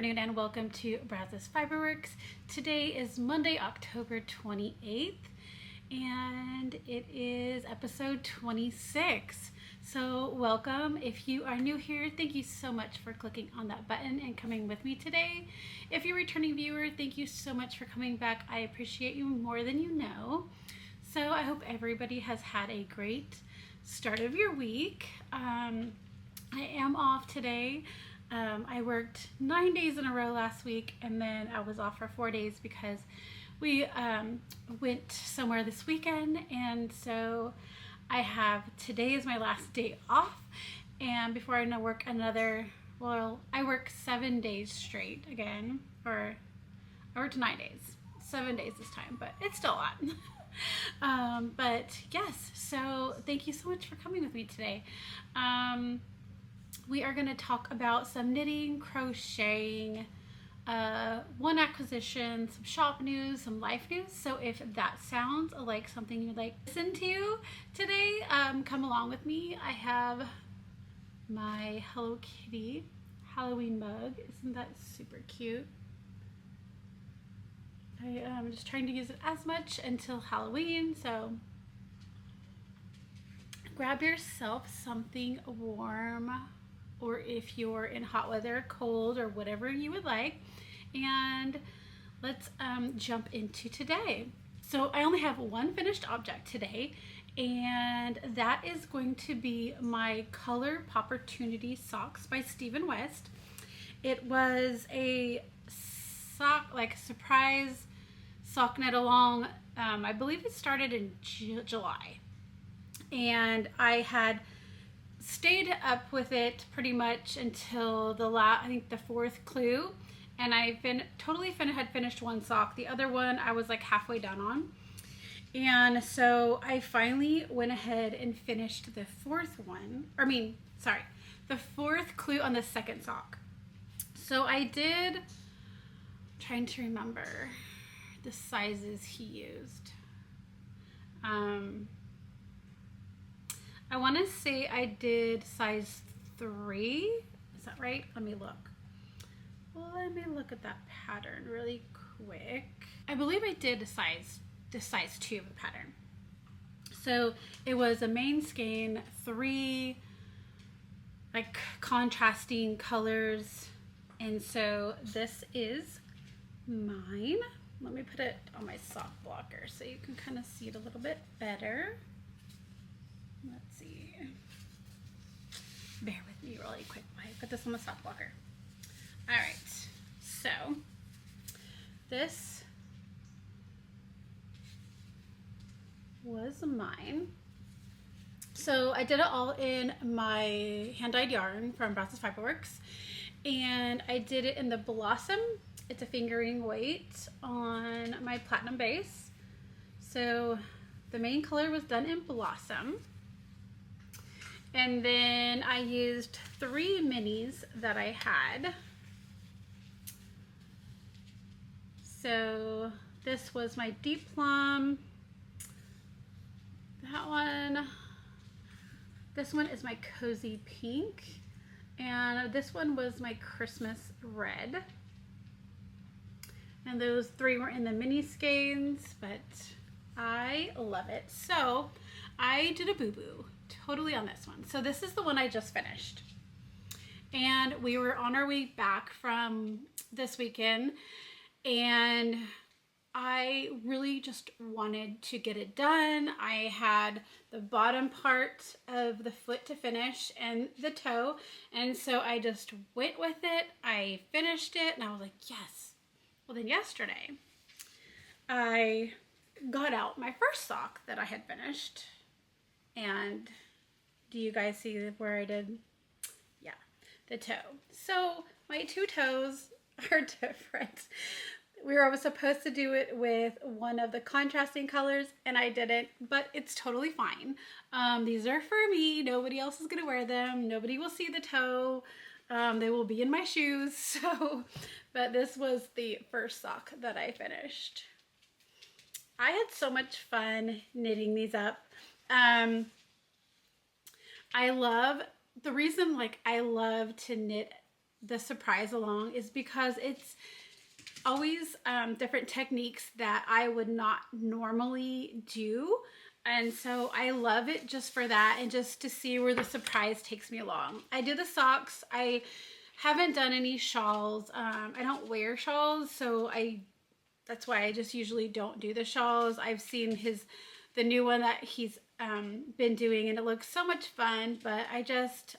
afternoon and welcome to Brazos Fiber Works. Today is Monday, October 28th, and it is episode 26. So welcome. If you are new here, thank you so much for clicking on that button and coming with me today. If you're a returning viewer, thank you so much for coming back. I appreciate you more than you know. So I hope everybody has had a great start of your week. I am off today. I worked 9 days in a row last week, and then I was off for 4 days because we went somewhere this weekend, and so today is my last day off, and before I work another, I work 7 days straight again, or I worked 9 days, 7 days this time, but it's still a lot. But yes, so thank you so much for coming with me today. We are going to talk about some knitting, crocheting, one acquisition, some shop news, some life news. So if that sounds like something you'd like to listen to today, come along with me. I have my Hello Kitty Halloween mug. Isn't that super cute? I am just trying to use it as much until Halloween, so grab yourself something warm, or if you're in hot weather, cold, or whatever you would like, and let's jump into today. So I only have one finished object today, and that is going to be my color Popportunity socks by Stephen West. It was a sock, like surprise sock knit along. I believe it started in July, and I had stayed up with it pretty much until I think the fourth clue, and I had finished one sock. The other one I was like halfway done on, and so I finally went ahead and finished the fourth clue on the second sock. So I did, trying to remember the sizes he used. I want to say I did size 3. Is that right? Let me look. Well, let me look at that pattern really quick. I believe I did the size 2 of the pattern. So it was a main skein, 3 like contrasting colors, and so this is mine. Let me put it on my sock blocker so you can kind of see it a little bit better. Let's see. Bear with me really quick while I put this on the sock blocker. All right, so this was mine. So I did it all in my hand-dyed yarn from Brazos Fiber Works, and I did it in the Blossom. It's a fingering weight on my platinum base. So the main color was done in Blossom. And then I used 3 minis that I had. So this was my Deep Plum. That one. This one is my Cozy Pink. And this one was my Christmas Red. And those 3 were in the mini skeins, but I love it. So I did a boo-boo totally on this one. So this is the one I just finished. And we were on our way back from this weekend, and I really just wanted to get it done. I had the bottom part of the foot to finish and the toe, and so I just went with it. I finished it, and I was like, yes. Well, then yesterday, I got out my first sock that I had finished, and do you guys see where I did? Yeah, the toe. So my 2 toes are different. We were supposed to do it with one of the contrasting colors, and I didn't, but it's totally fine. These are for me. Nobody else is gonna wear them. Nobody will see the toe. They will be in my shoes. So, but this was the first sock that I finished. I had so much fun knitting these up. I love to knit the surprise along is because it's always different techniques that I would not normally do. And so I love it just for that and just to see where the surprise takes me along. I did the socks. I haven't done any shawls. I don't wear shawls, so that's why I just usually don't do the shawls. I've seen the new one that he's been doing, and it looks so much fun, but I just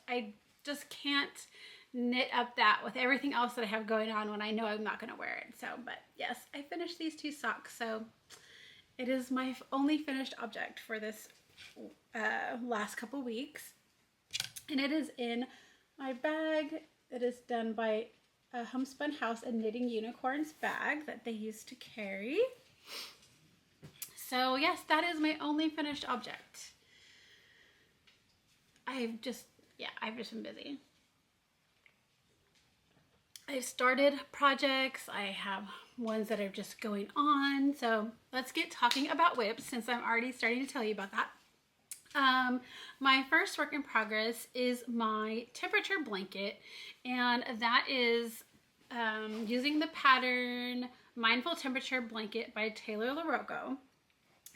can't knit up that with everything else that I have going on when I know I'm not going to wear it. So, but yes, I finished these 2 socks, so it is my only finished object for this last couple weeks, and it is in my bag. It is done by a Homespun House and Knitting Unicorns bag that they used to carry. So yes, that is my only finished object. I've just been busy. I've started projects. I have ones that are just going on. So let's get talking about WIPS since I'm already starting to tell you about that. My first work in progress is my temperature blanket, and that is using the pattern Mindful Temperature Blanket by LaRocco.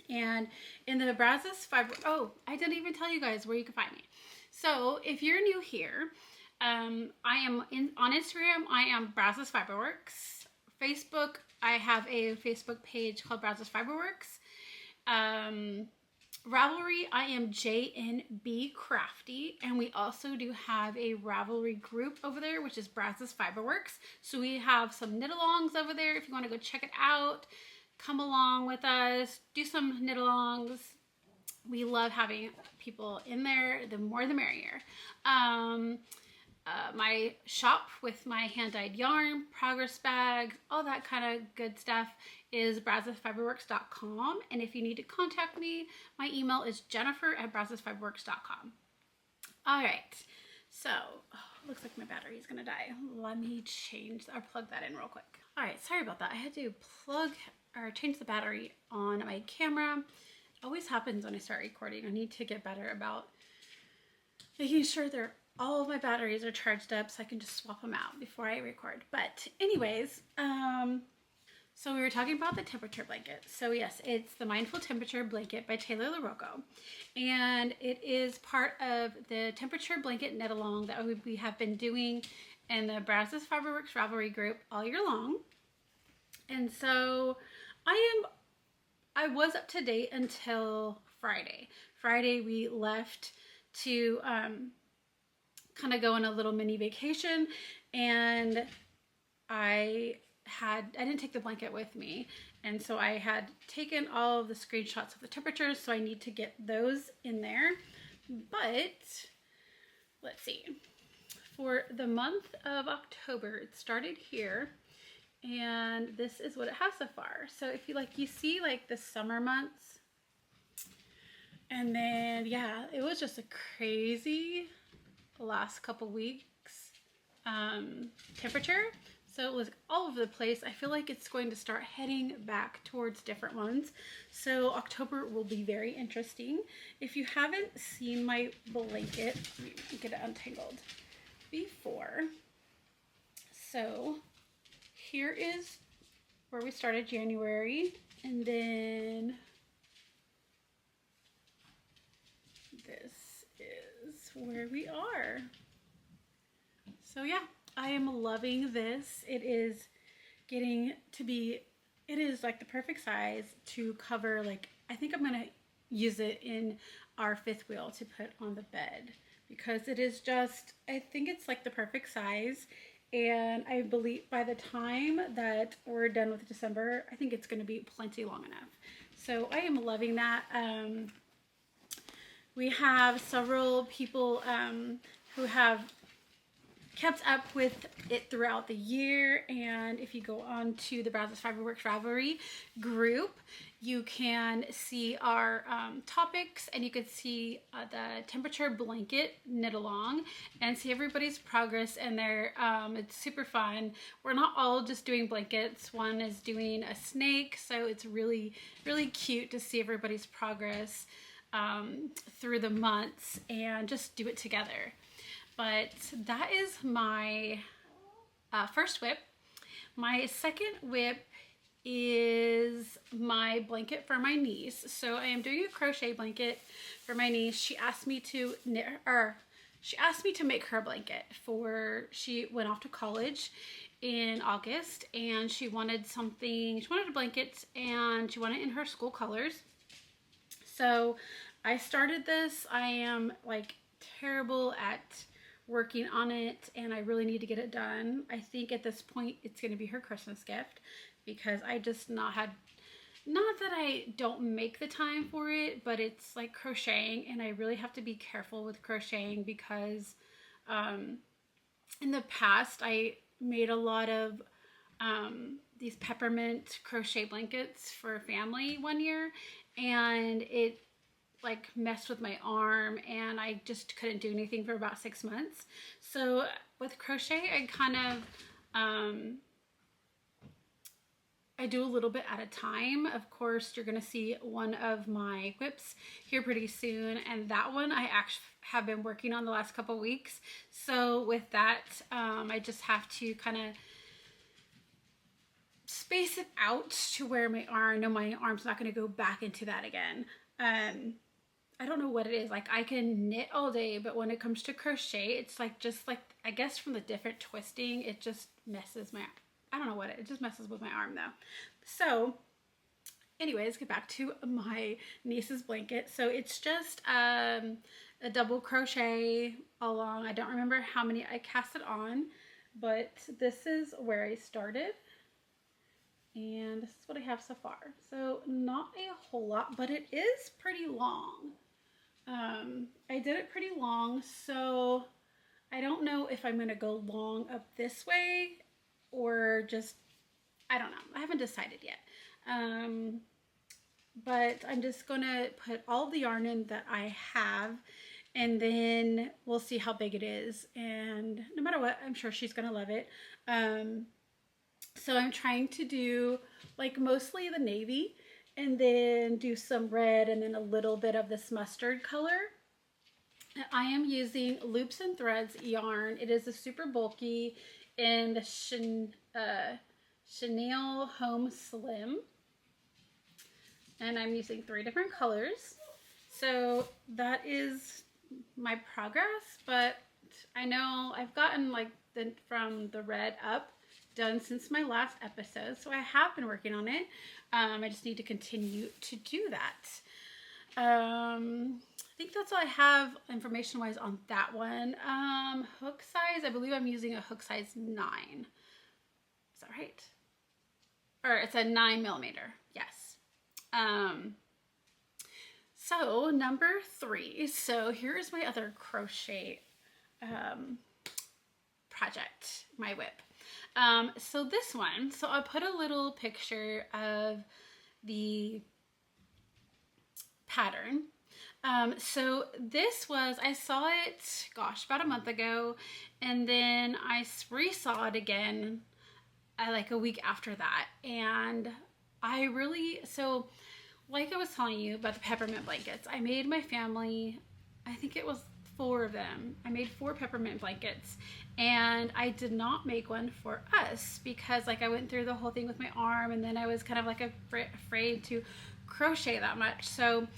And in the Brazos Fiber, oh, I didn't even tell you guys where you can find me. So if you're new here, I am on Instagram. I am Brazos Fiber Works. Facebook, I have a Facebook page called Brazos Fiber Works. Ravelry, I am jnbcrafty, and we also do have a Ravelry group over there, which is Brazos Fiber Works. So we have some knit-alongs over there. If you want to go check it out, come along with us, do some knit-alongs. We love having people in there. The more the merrier. My shop with my hand-dyed yarn, progress bags, all that kind of good stuff is brazosfiberworks.com. And if you need to contact me, my email is jennifer@brazosfiberworks.com. All right, so looks like my battery is gonna die. Let me plug that in real quick. All right, sorry about that. I had to change the battery on my camera. It always happens when I start recording. I need to get better about making sure all of my batteries are charged up so I can just swap them out before I record. But anyways, so we were talking about the temperature blanket. So yes, it's the Mindful Temperature Blanket by LaRocco. And it is part of the temperature blanket knit along that we have been doing in the Brazos Fiber Works Ravelry group all year long. And so I was up to date until Friday. Friday we left to kind of go on a little mini vacation, and I didn't take the blanket with me, and so I had taken all of the screenshots of the temperatures, so I need to get those in there. But let's see, for the month of October, it started here, and this is what it has so far. So if you see like the summer months, and then yeah, it was just a crazy last couple weeks temperature. So it was all over the place. I feel like it's going to start heading back towards different ones. So October will be very interesting. If you haven't seen my blanket, let me get it untangled before. So here is where we started January, and then this is where we are. So yeah, I am loving this. It is getting to be, it is like the perfect size to cover, like, I think I'm gonna use it in our fifth wheel to put on the bed, because it is just, I think it's like the perfect size. And I believe by the time that we're done with December, I think it's going to be plenty long enough. So I am loving that. We have several people who have kept up with it throughout the year. And if you go on to the Brazos Fiber Works Ravelry group, you can see our topics, and you can see the temperature blanket knit along and see everybody's progress in there. It's super fun. We're not all just doing blankets. One is doing a snake, so it's really, really cute to see everybody's progress through the months and just do it together. But that is my first WIP. My second WIP is my blanket for my niece. So I am doing a crochet blanket for my niece. She asked me to knit, or she asked me to make her a blanket for, she went off to college in August and she wanted something, she wanted a blanket and she wanted it in her school colors. So I started this. I am like terrible at working on it and I really need to get it done. I think at this point it's going to be her Christmas gift because I just not that I don't make the time for it, but it's like crocheting and I really have to be careful with crocheting because in the past I made a lot of these peppermint crochet blankets for family one year and it like messed with my arm and I just couldn't do anything for about 6 months. So with crochet I kind of I do a little bit at a time. Of course you're gonna see one of my WIPs here pretty soon and that one I actually have been working on the last couple weeks. So with that I just have to kind of space it out to where I know my arm's not going to go back into that again. I don't know what it is. Like I can knit all day, but when it comes to crochet, it's like just like I guess from the different twisting, it just messes my. I don't know what it just messes with my arm though. So, anyways, get back to my niece's blanket. So it's just a double crochet along. I don't remember how many I cast it on, but this is where I started. And this is what I have so far. So not a whole lot, but it is pretty long. I did it pretty long, so I don't know if I'm going to go long up this way or just, I don't know. I haven't decided yet. But I'm just going to put all the yarn in that I have and then we'll see how big it is. And no matter what, I'm sure she's going to love it. So I'm trying to do like mostly the navy and then do some red and then a little bit of this mustard color. I am using Loops and Threads yarn. It is a super bulky in the Chenille Home Slim. And I'm using 3 different colors. So that is my progress, but I know I've gotten like from the red up done since my last episode, so I have been working on it. I just need to continue to do that. I think that's all I have information wise on that one. Hook size, I believe I'm using a hook size 9. Is that right? Or it's a 9mm, yes. So number 3, so here's my other crochet project, my WIP. So this one, so I put a little picture of the pattern. So this was, I saw it, gosh, about a month ago, and then I re-saw it again like a week after that. And I really, so like I was telling you about the peppermint blankets, I made my family, I think it was 4 of them. I made 4 peppermint blankets and I did not make one for us because like I went through the whole thing with my arm and then I was kind of like afraid to crochet that much. So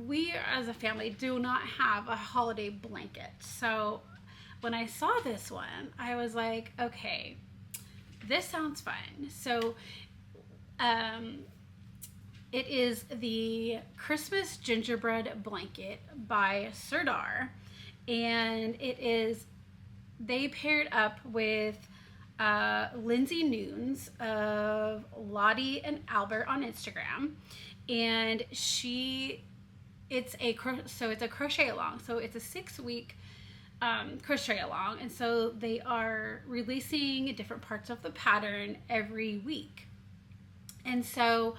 we as a family do not have a holiday blanket. So when I saw this one, I was like, okay, this sounds fun. So it is the Christmas Gingerbread blanket by Sirdar. And it is, they paired up with Lindsay Nunes of Lottie and Albert on Instagram. And it's a crochet along. So it's a 6-week crochet along. And so they are releasing different parts of the pattern every week. And so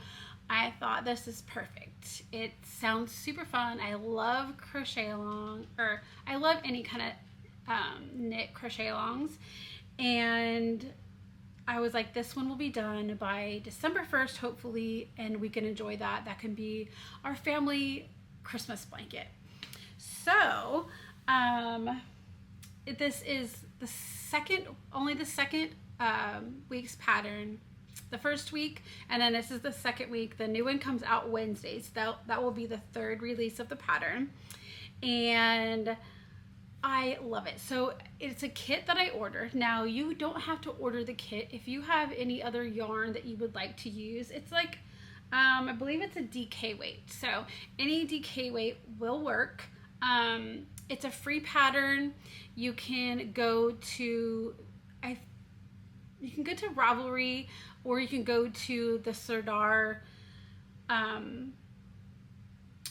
I thought this is perfect. It sounds super fun. I love crochet along, or I love any kind of knit crochet alongs. And I was like, this one will be done by December 1st, hopefully, and we can enjoy that. That can be our family Christmas blanket. So, this is only the second week's pattern the first week, and then this is the second week. The new one comes out Wednesdays. That will be the third release of the pattern, and I love it. So it's a kit that I ordered. Now you don't have to order the kit if you have any other yarn that you would like to use. It's like I believe it's a DK weight, so any DK weight will work. It's a free pattern. You can go to Ravelry, or you can go to the Sirdar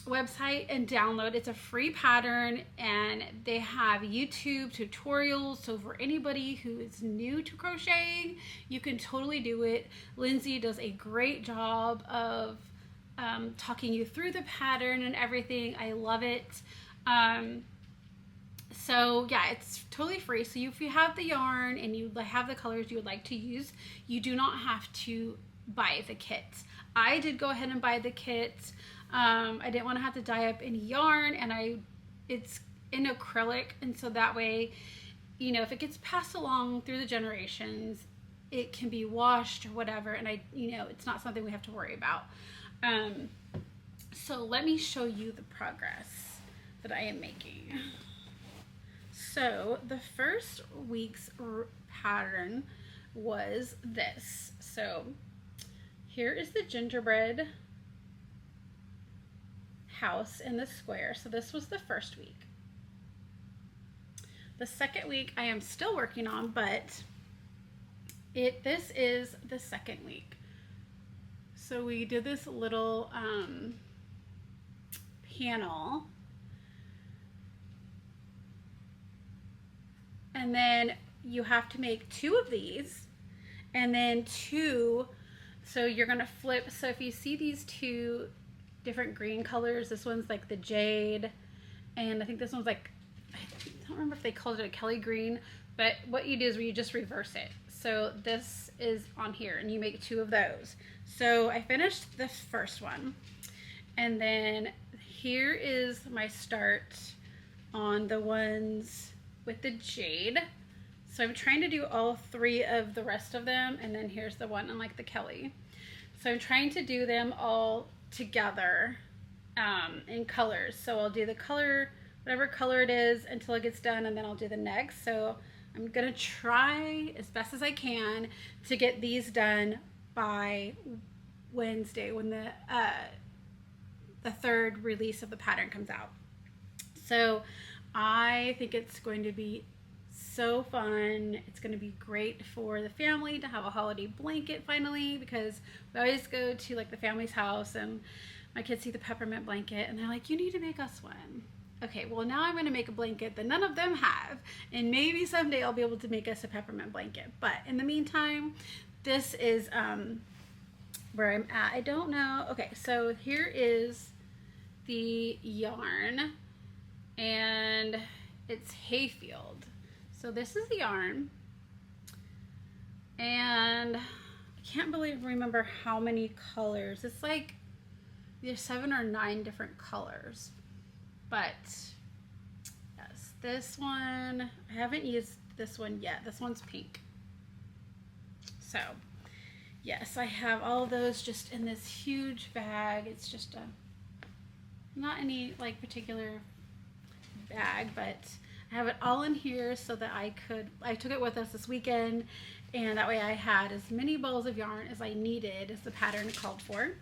website and download. It's a free pattern, and they have YouTube tutorials. So for anybody who is new to crocheting, you can totally do it. Lindsay does a great job of talking you through the pattern and everything. I love it. So yeah, it's totally free. So if you have the yarn and you have the colors you would like to use, you do not have to buy the kit. I did go ahead and buy the kit. I didn't want to have to dye up any yarn, and it's in acrylic, and so that way, you know, if it gets passed along through the generations, it can be washed or whatever, and it's not something we have to worry about. So let me show you the progress that I am making. So the first week's pattern was this. So here is the gingerbread house in the square. So this was the first week. The second week I am still working on, but this is the second week. So we did this little panel, and then you have to make 2 of these, and then 2, so you're gonna flip. So if you see these 2 different green colors, this one's like the jade, and I think this one's like, I don't remember if they called it a Kelly green, but what you do is you just reverse it. So this is on here, and you make 2 of those. So I finished the first one, and then here is my start on the ones with the jade. So I'm trying to do all 3 of the rest of them, and then here's the one on like the Kelly. So I'm trying to do them all together in colors. So I'll do the color, whatever color it is, until it gets done, and then I'll do the next. So I'm gonna try as best as I can to get these done by Wednesday, when the third release of the pattern comes out. So I think it's going to be so fun. It's going to be great for the family to have a holiday blanket finally, because we always go to like the family's house and my kids see the peppermint blanket and they're like, you need to make us one. Okay, well now I'm going to make a blanket that none of them have, and maybe someday I'll be able to make us a peppermint blanket. But in the meantime, this is where I'm at. I don't know. Okay, so here is the yarn, and it's Hayfield. So this is the yarn, and I can't remember how many colors. It's like there's 7 or 9 different colors. But yes, this one, I haven't used this one yet. This one's pink. So yes, I have all of those just in this huge bag. It's just not any like particular bag, but I have it all in here so that I took it with us this weekend, and that way I had as many balls of yarn as I needed as the pattern called for.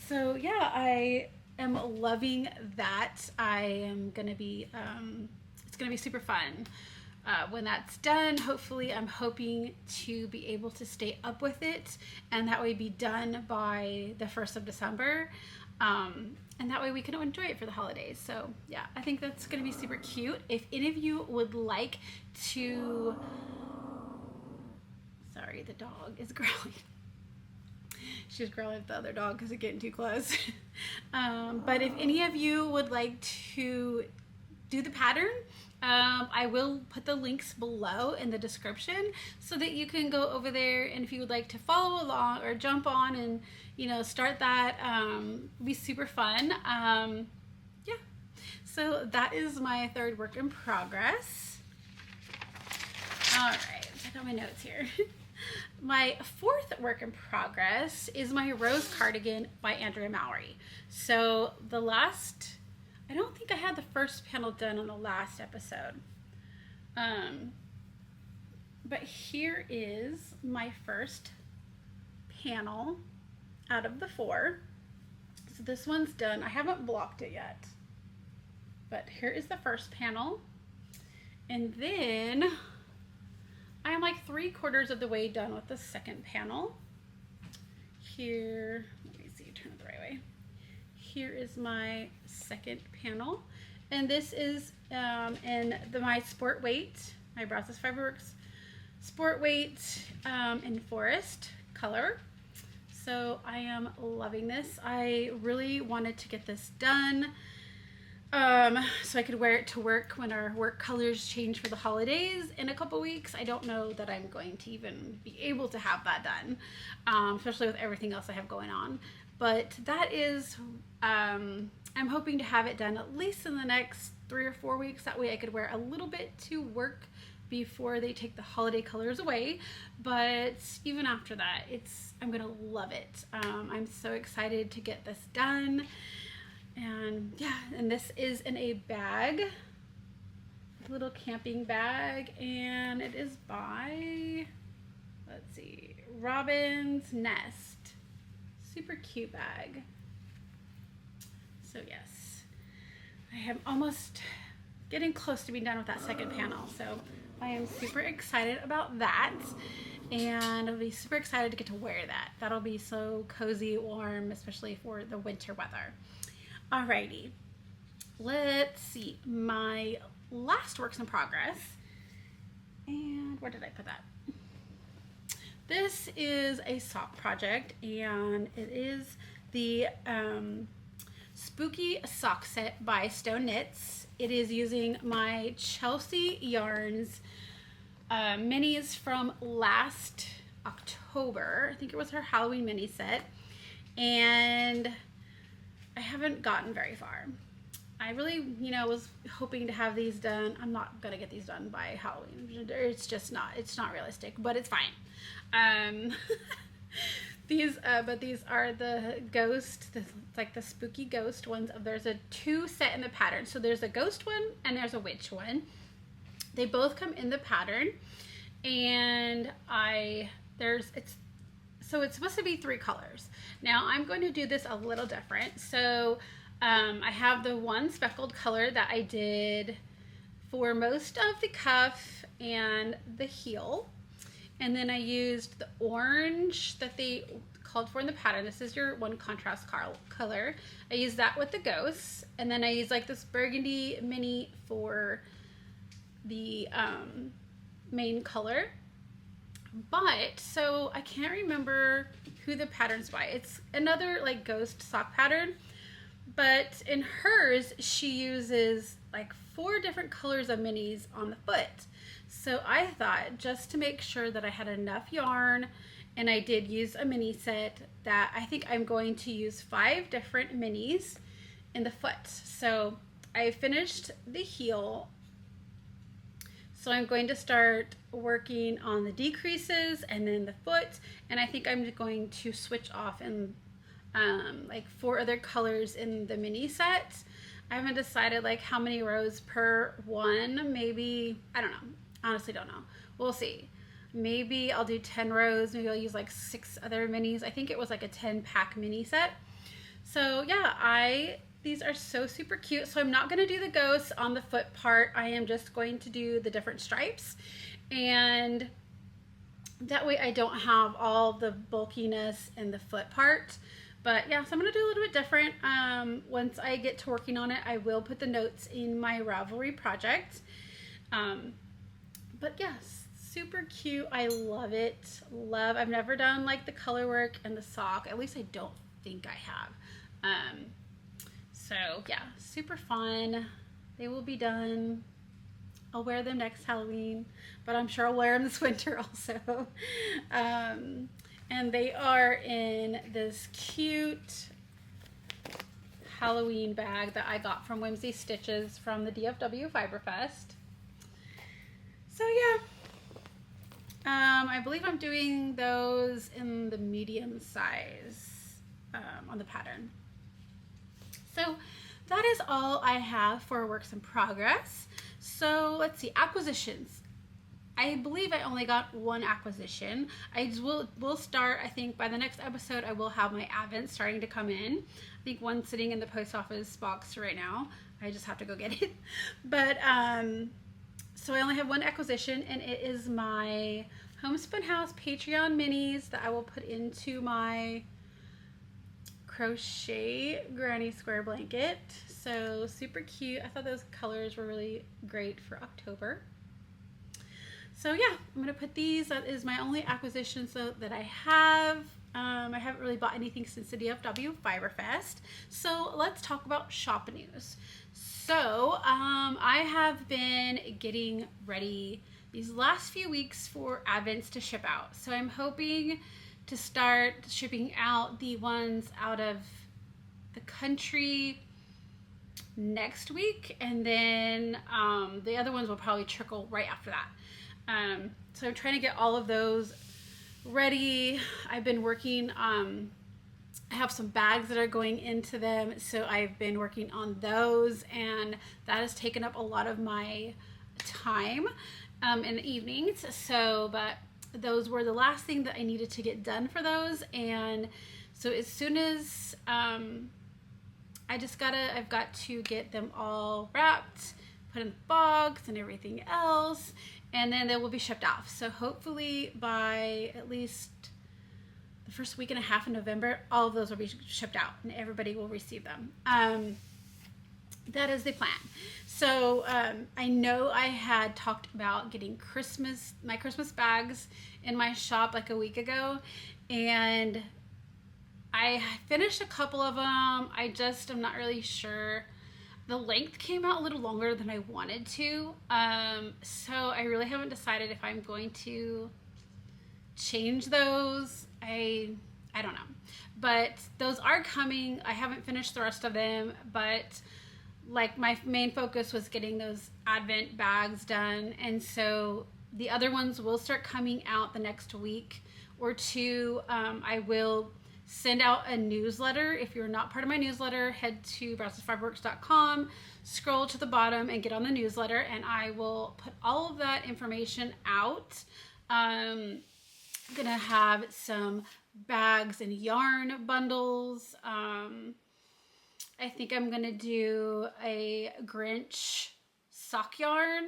So yeah, I am loving that. I am gonna be, it's gonna be super fun when that's done. Hopefully, I'm hoping to be able to stay up with it, and that way be done by the 1st of December. And that way we can enjoy it for the holidays. So yeah, I think that's gonna be super cute. If any of you would like to, sorry, the dog is growling. She's growling at the other dog because it's getting too close. But if any of you would like to do the pattern, I will put the links below in the description so that you can go over there, and if you would like to follow along or jump on and start that, be super fun. Yeah, so that is my 3rd work in progress. All right, check out my notes here. My fourth work in progress is my rose cardigan by Andrea and Lowry. So I don't think I had the first panel done on the last episode. But here is my first panel out of the 4. So this one's done. I haven't blocked it yet, but here is the first panel. And then I am like 3/4 of the way done with the second panel. Here, let me see, turn it the right way. Here is my second panel. And this is in my sport weight, my Brazos Fiber Works sport weight in forest color. So I am loving this. I really wanted to get this done so I could wear it to work when our work colors change for the holidays in a couple weeks. I don't know that I'm going to even be able to have that done, especially with everything else I have going on. But that is, I'm hoping to have it done at least in the next 3 or 4 weeks. That way I could wear a little bit to work before they take the holiday colors away. But even after that, I'm gonna love it. I'm so excited to get this done. And yeah, and this is in a bag, a little camping bag, and it is by, let's see, Robin's Nest. Super cute bag. So yes, I am almost getting close to being done with that second panel. So I am super excited about that, and I'll be super excited to get to wear that. That'll be so cozy, warm, especially for the winter weather. Alrighty, let's see, my last works in progress, and where did I put that? This is a sock project, and it is the Spooky Sock Set by Stone Knits. It is using my Chelsea Yarns minis from last October. I think it was her Halloween mini set, and I haven't gotten very far. I really, was hoping to have these done. I'm not gonna get these done by Halloween. It's just not. It's not realistic, but it's fine. But these are the ghost. It's like the spooky ghost ones. There's a 2 set in the pattern. So there's a ghost one and there's a witch one. They both come in the pattern, and so it's supposed to be 3 colors. Now I'm going to do this a little different. So I have the one speckled color that I did for most of the cuff and the heel. And then I used the orange that they called for in the pattern. This is your one contrast color. I used that with the ghosts. And then I used like this burgundy mini for the main color. But, so I can't remember who the pattern's by. It's another like ghost sock pattern. But in hers, she uses like 4 different colors of minis on the foot. So I thought, just to make sure that I had enough yarn, and I did use a mini set, that I think I'm going to use 5 different minis in the foot. So I finished the heel. So I'm going to start working on the decreases and then the foot. And I think I'm going to switch off and like 4 other colors in the mini set. I haven't decided like how many rows per one. Maybe, I don't know. Honestly don't know. We'll see. Maybe I'll do 10 rows. Maybe I'll use like 6 other minis. I think it was like a 10-pack mini set. So yeah, these are so super cute. So I'm not going to do the ghosts on the foot part. I am just going to do the different stripes. And that way I don't have all the bulkiness in the foot part. But yeah, so I'm going to do a little bit different. Once I get to working on it, I will put the notes in my Ravelry project. But yes, super cute. I love it. I've never done like the color work and the sock. At least I don't think I have. So yeah, super fun. They will be done. I'll wear them next Halloween, but I'm sure I'll wear them this winter also. And they are in this cute Halloween bag that I got from Whimsy Stitches from the DFW Fiber Fest. So yeah, I believe I'm doing those in the medium size on the pattern. So that is all I have for works in progress. So let's see, acquisitions. I believe I only got one acquisition. Will start, I think by the next episode, I will have my advents starting to come in. I think one's sitting in the post office box right now. I just have to go get it. But so I only have one acquisition, and it is my Homespun House Patreon minis that I will put into my crochet granny square blanket. So super cute. I thought those colors were really great for October. So yeah, I'm gonna put these. That is my only acquisition that I have. I haven't really bought anything since the DFW Fiber Fest. So let's talk about shop news. So I have been getting ready these last few weeks for advents to ship out. So I'm hoping to start shipping out the ones out of the country next week, and then the other ones will probably trickle right after that. So I'm trying to get all of those ready. I've been working, I have some bags that are going into them, so I've been working on those, and that has taken up a lot of my time in the evenings. So, but those were the last thing that I needed to get done for those, and so as soon as I've got to get them all wrapped, put in the box and everything else, and then they will be shipped off. So hopefully by at least the first week and a half in November, all of those will be shipped out and everybody will receive them. That is the plan. So I know I had talked about getting my Christmas bags in my shop like a week ago, and I finished a couple of them. I'm not really sure. The length came out a little longer than I wanted to. So I really haven't decided if I'm going to change those. I don't know. But those are coming. I haven't finished the rest of them, but like my main focus was getting those advent bags done. And so the other ones will start coming out the next week or two. I will send out a newsletter. If you're not part of my newsletter, head to brazosfiberworks.com, scroll to the bottom and get on the newsletter, and I will put all of that information out. I'm gonna have some bags and yarn bundles. I think I'm gonna do a Grinch sock yarn,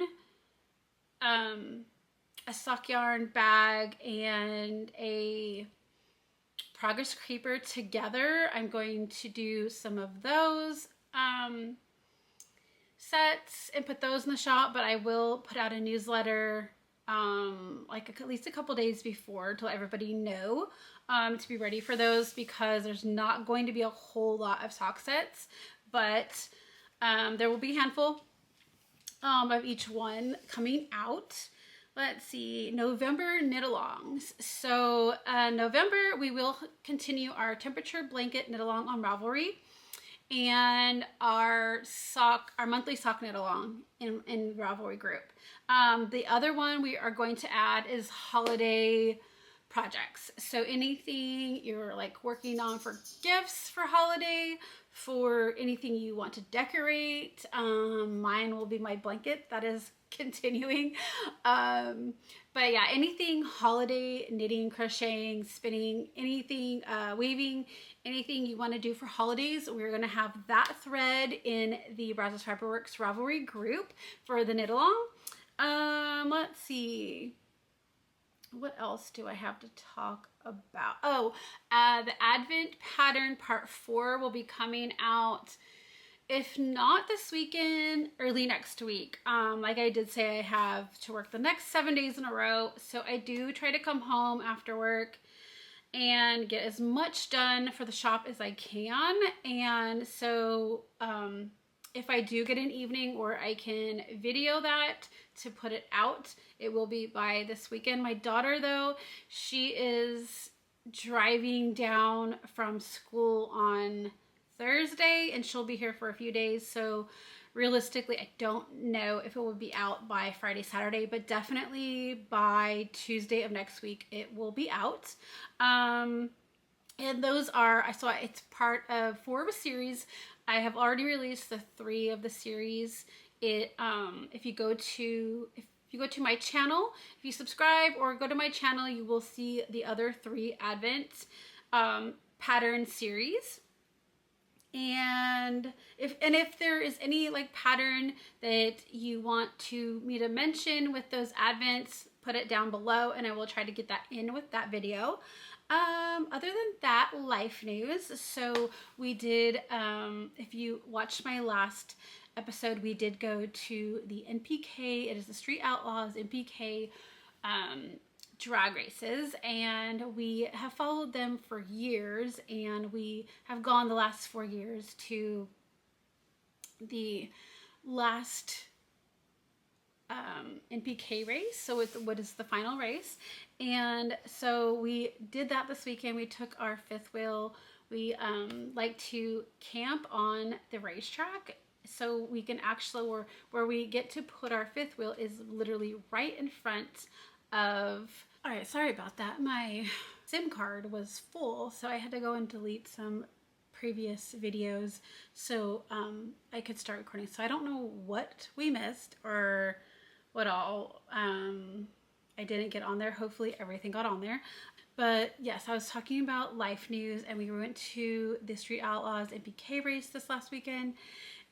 a sock yarn bag, and a Progress Creeper together. I'm going to do some of those sets and put those in the shop, but I will put out a newsletter like at least a couple days before to let everybody know to be ready for those, because there's not going to be a whole lot of sock sets, but there will be a handful of each one coming out. Let's see, November knit-alongs. So November, we will continue our temperature blanket knit-along on Ravelry, and our monthly sock knit-along in Ravelry group. The other one we are going to add is holiday projects. So anything you're like working on for gifts for holiday, for anything you want to decorate. Mine will be my blanket that is continuing. But yeah, anything holiday, knitting, crocheting, spinning, anything, weaving, anything you want to do for holidays, we're going to have that thread in the Brazos Fiber Works Ravelry group for the knit along. Let's see. What else do I have to talk about? Oh, the Advent pattern part 4 will be coming out, if not this weekend, early next week. Like I did say, I have to work the next 7 days in a row. So I do try to come home after work and get as much done for the shop as I can. And so if I do get an evening where I can video that to put it out, it will be by this weekend. My daughter, though, she is driving down from school on Thursday, and she'll be here for a few days. So realistically, I don't know if it will be out by Friday, Saturday, but definitely by Tuesday of next week, it will be out. And those are, so it's part of 4 of a series. I have already released the 3 of the series. If you go to my channel, if you subscribe or go to my channel, you will see the other 3 Advent pattern series. And if there is any like pattern that you want me to mention with those Advents, put it down below and I will try to get that in with that video. Other than that, life news. So we did, if you watched my last episode, we did go to the NPK, it is the Street Outlaws NPK drag races, and we have followed them for years, and we have gone the last 4 years to the last NPK race, so it's what is the final race. And so we did that this weekend. We took our 5th wheel. We like to camp on the racetrack, so we can actually, where we get to put our 5th wheel is literally right in front of, all right, sorry about that. My SIM card was full, so I had to go and delete some previous videos so I could start recording. So I don't know what we missed or what all I didn't get on there. Hopefully everything got on there. But yes, I was talking about life news, and we went to the Street Outlaws NPK race this last weekend.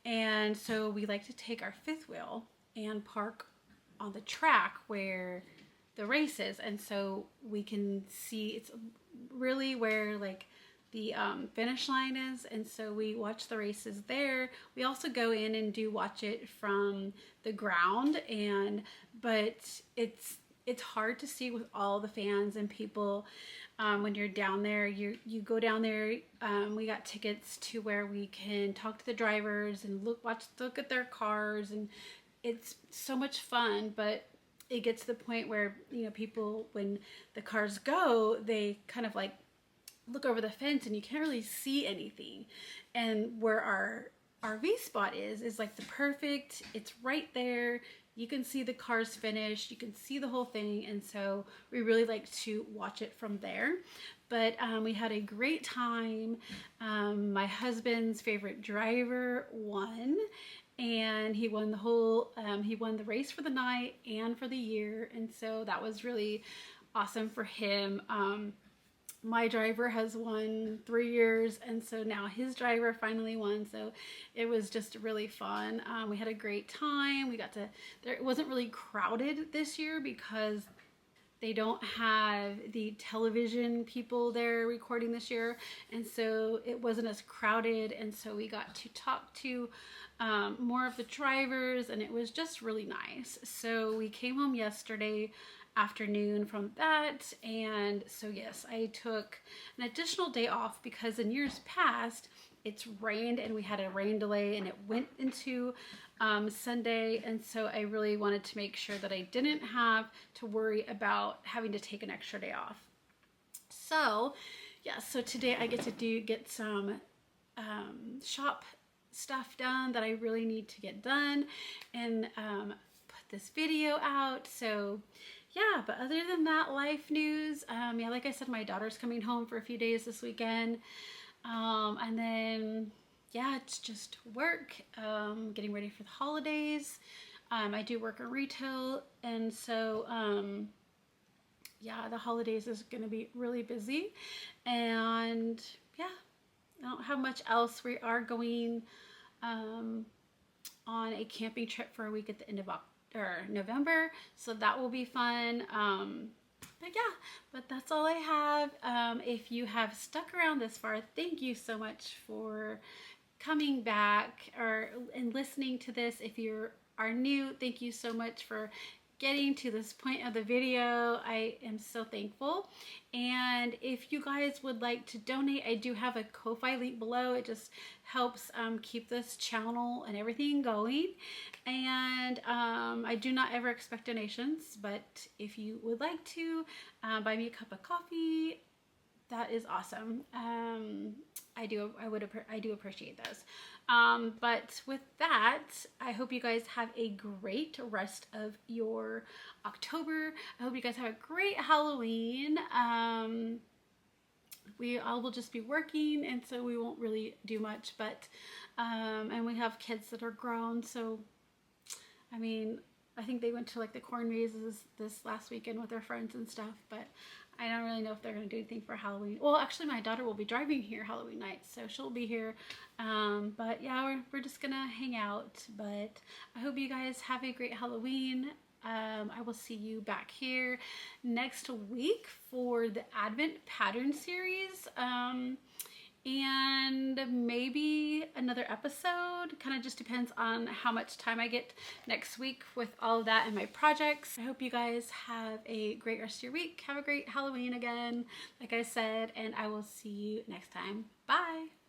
And so we like to take our 5th wheel and park on the track where the race is, and so we can see, it's really where like the finish line is, and so we watch the races there. We also go in and do watch it from the ground, but it's hard to see with all the fans and people when you're down there. You go down there. We got tickets to where we can talk to the drivers and look at their cars, and it's so much fun. But it gets to the point where, you know, people, when the cars go, they kind of like look over the fence and you can't really see anything. And where our RV spot is like the perfect, it's right there. You can see the cars finished, you can see the whole thing. And so we really like to watch it from there. But we had a great time. My husband's favorite driver won. And he won the whole, he won the race for the night and for the year. And so that was really awesome for him. My driver has won 3 years, and so now his driver finally won. So it was just really fun. We had a great time. We got to, it wasn't really crowded this year because they don't have the television people there recording this year. And so it wasn't as crowded. And so we got to talk to more of the drivers, and it was just really nice. So we came home yesterday afternoon from that, and so yes, I took an additional day off because in years past it's rained and we had a rain delay and it went into Sunday, and so I really wanted to make sure that I didn't have to worry about having to take an extra day off. So yeah, so today I get to get some shop stuff done that I really need to get done, and put this video out. So yeah, but other than that, life news, yeah, like I said, my daughter's coming home for a few days this weekend, and then yeah, it's just work, getting ready for the holidays. I do work in retail, and so yeah, the holidays is going to be really busy, and yeah, I don't have much else. We are going on a camping trip for a week at the end of November, so that will be fun. But yeah, but that's all I have. If you have stuck around this far, thank you so much for coming back and listening to this. If you are new, thank you so much for getting to this point of the video. I am so thankful. And if you guys would like to donate, I do have a Ko-Fi link below. It just helps keep this channel and everything going. And I do not ever expect donations, but if you would like to buy me a cup of coffee, that is awesome. I do appreciate those. But with that, I hope you guys have a great rest of your October. I hope you guys have a great Halloween. I will just be working, and so we won't really do much, but and we have kids that are grown, so I mean, I think they went to like the corn mazes this last weekend with their friends and stuff, but I don't really know if they're going to do anything for Halloween. Well, actually my daughter will be driving here Halloween night, so she'll be here. But yeah, we're just going to hang out, but I hope you guys have a great Halloween. I will see you back here next week for the Advent Pattern Series. And maybe another episode. Kind of just depends on how much time I get next week with all of that and my projects. I hope you guys have a great rest of your week. Have a great Halloween again, like I said, and I will see you next time. Bye!